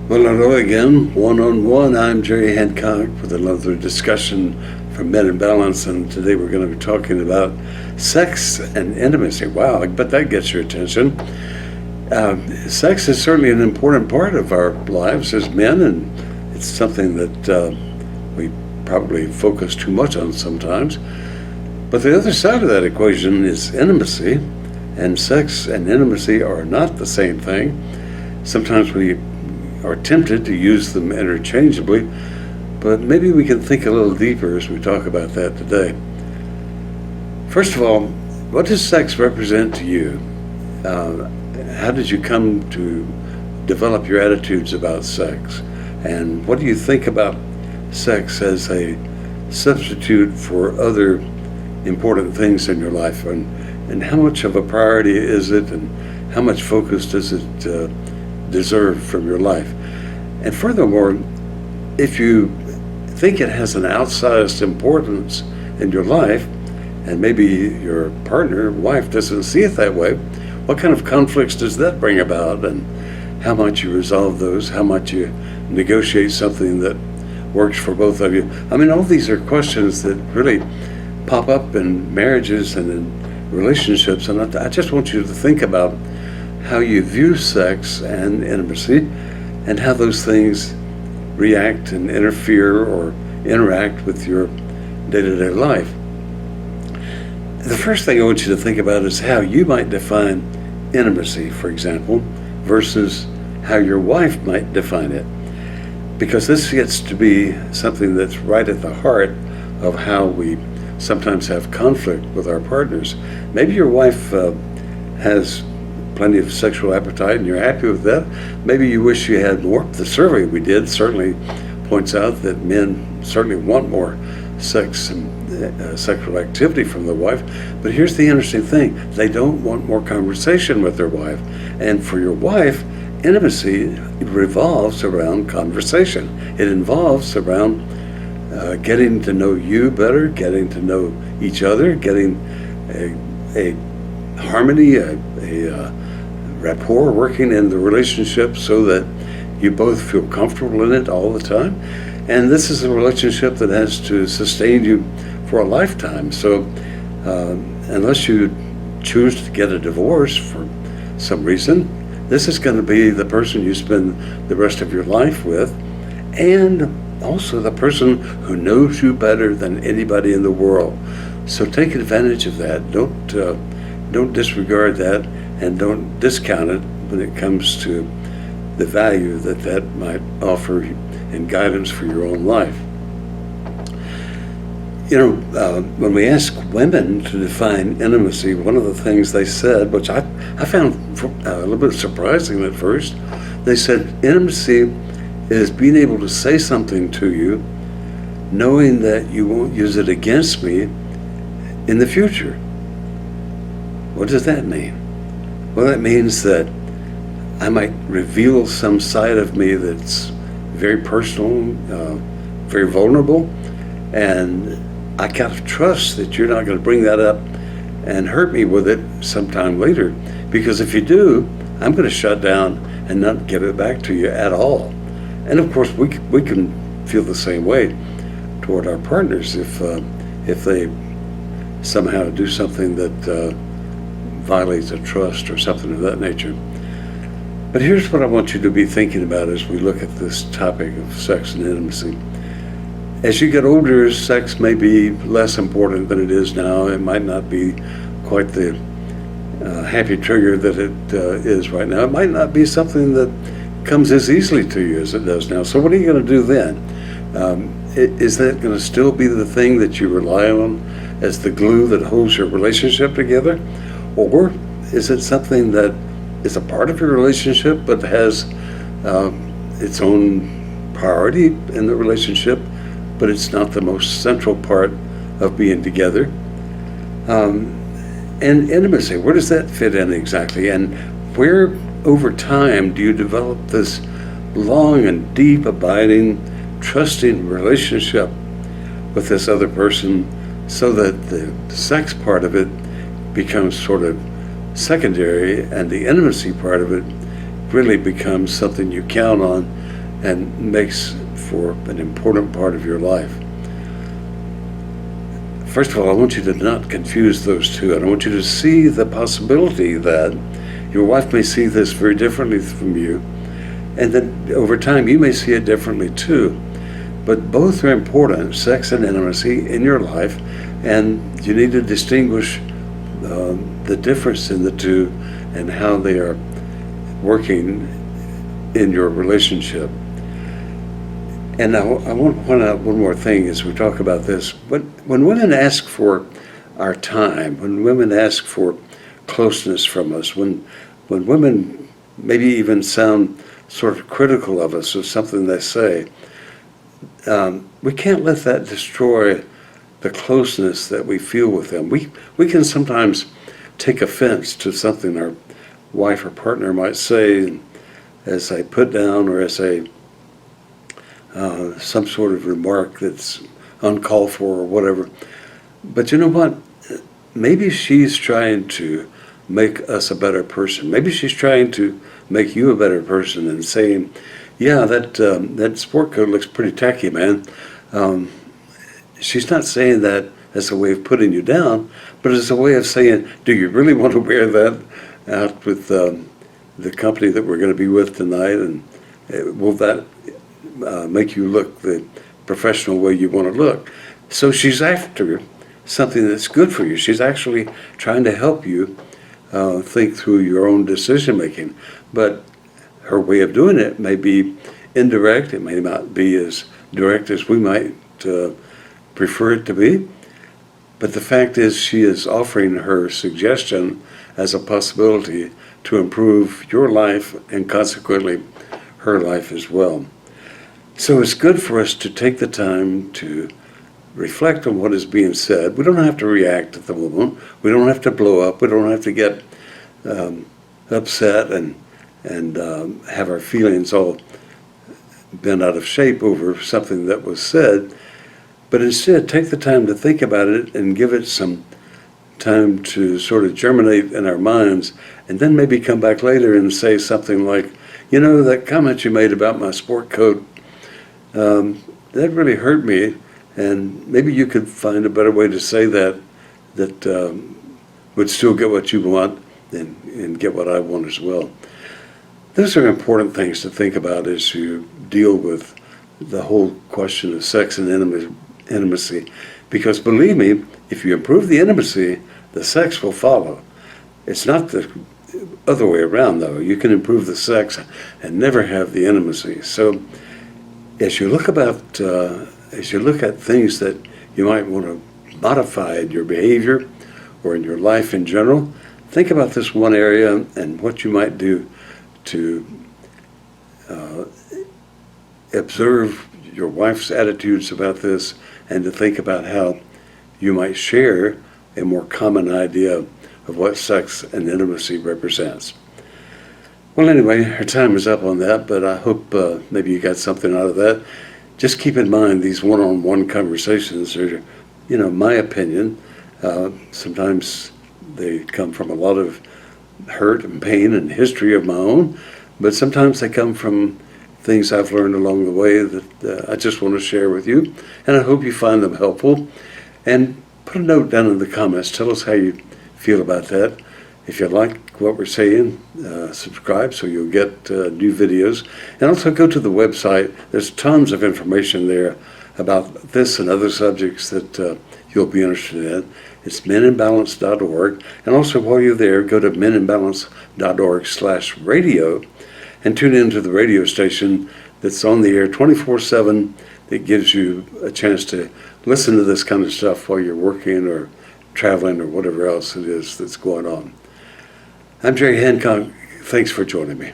Well, hello again, one-on-one. I'm Jerry Hancock with another discussion from Men in Balance, and today we're going to be talking about sex and intimacy. Wow, I bet that gets your attention. Sex is certainly an important part of our lives as men, and it's something that we probably focus too much on sometimes. But the other side of that equation is intimacy, and sex and intimacy are not the same thing. Sometimes we are tempted to use them interchangeably, but maybe we can think a little deeper as we talk about that today. First of all, what does sex represent to you? How did you come to develop your attitudes about sex? And what do you think about sex as a substitute for other important things in your life? And how much of a priority is it, and how much focus does it deserve from your life? And furthermore, if you think it has an outsized importance in your life, and maybe your partner, wife, doesn't see it that way, what kind of conflicts does that bring about, and how might you resolve those? How might you negotiate something that works for both of you? I mean, all these are questions that really pop up in marriages and in relationships, and I just want you to think about how you view sex and intimacy, and how those things react and interfere or interact with your day-to-day life. The first thing I want you to think about is how you might define intimacy, for example, versus how your wife might define it. Because this gets to be something that's right at the heart of how we sometimes have conflict with our partners. Maybe your wife has plenty of sexual appetite and you're happy with that. Maybe you wish you had more. The survey we did certainly points out that men certainly want more sex and sexual activity from their wife. But here's the interesting thing: they don't want more conversation with their wife. And for your wife, intimacy revolves around conversation. It involves around getting to know you better, getting to know each other, getting a harmony, a rapport working in the relationship so that you both feel comfortable in it all the time. And this is a relationship that has to sustain you for a lifetime. So unless you choose to get a divorce for some reason, this is going to be the person you spend the rest of your life with, and also the person who knows you better than anybody in the world. So take advantage of that. Don't disregard that, and don't discount it when it comes to the value that that might offer and guidance for your own life. You know, when we ask women to define intimacy, one of the things they said, which I found a little bit surprising at first, they said intimacy is being able to say something to you knowing that you won't use it against me in the future. What does that mean? Well, that means that I might reveal some side of me that's very personal, very vulnerable, and I gotta trust that you're not gonna bring that up and hurt me with it sometime later. Because if you do, I'm gonna shut down and not get it back to you at all. And of course, we can feel the same way toward our partners if they somehow do something that violates a trust or something of that nature. But here's what I want you to be thinking about as we look at this topic of sex and intimacy. As you get older, sex may be less important than it is now. It might not be quite the happy trigger that it is right now. It might not be something that comes as easily to you as it does now. So what are you going to do then? Is that going to still be the thing that you rely on as the glue that holds your relationship together? Or is it something that is a part of your relationship but has its own priority in the relationship, but it's not the most central part of being together? And intimacy, where does that fit in exactly? And where over time do you develop this long and deep, abiding, trusting relationship with this other person so that the sex part of it becomes sort of secondary and the intimacy part of it really becomes something you count on and makes for an important part of your life. First of all, I want you to not confuse those two. And I want you to see the possibility that your wife may see this very differently from you, and that over time you may see it differently too. But both are important, sex and intimacy, in your life, and you need to distinguish the difference in the two and how they are working in your relationship. And I want to point out one more thing as we talk about this. When women ask for our time, when women ask for closeness from us, when women maybe even sound sort of critical of us or something they say, we can't let that destroy the closeness that we feel with them. We can sometimes take offense to something our wife or partner might say as a put down or as a some sort of remark that's uncalled for or whatever. But you know what? Maybe she's trying to make us a better person. Maybe she's trying to make you a better person and saying, yeah, that sport coat looks pretty tacky, man. She's not saying that as a way of putting you down, but as a way of saying, do you really want to wear that out with the company that we're going to be with tonight? And will that make you look the professional way you want to look? So she's after something that's good for you. She's actually trying to help you think through your own decision making. But her way of doing it may be indirect. It may not be as direct as we might prefer it to be. But the fact is, she is offering her suggestion as a possibility to improve your life and consequently her life as well. So it's good for us to take the time to reflect on what is being said. We don't have to react at the moment. We don't have to blow up. We don't have to get upset and have our feelings all bent out of shape over something that was said. But instead, take the time to think about it and give it some time to sort of germinate in our minds, and then maybe come back later and say something like, you know, that comment you made about my sport coat, that really hurt me, and maybe you could find a better way to say that would still get what you want and get what I want as well. Those are important things to think about as you deal with the whole question of sex and intimacy. Because believe me, if you improve the intimacy, the sex will follow. It's not the other way around, though. You can improve the sex and never have the intimacy. So as you look at things that you might want to modify in your behavior or in your life in general, think about this one area and what you might do to observe your wife's attitudes about this, and to think about how you might share a more common idea of what sex and intimacy represents. Well, anyway, our time is up on that, but I hope maybe you got something out of that. Just keep in mind these one-on-one conversations are, my opinion. Sometimes they come from a lot of hurt and pain and history of my own, but sometimes they come from things I've learned along the way that I just want to share with you, and I hope you find them helpful. And put a note down in the comments. Tell us how you feel about that. If you like what we're saying, subscribe so you'll get new videos. And also go to the website. There's tons of information there about this and other subjects that you'll be interested in. It's meninbalance.org. And also while you're there, go to meninbalance.org/radio and tune into the radio station that's on the air 24/7 that gives you a chance to listen to this kind of stuff while you're working or traveling or whatever else it is that's going on. I'm Jerry Hancock. Thanks for joining me.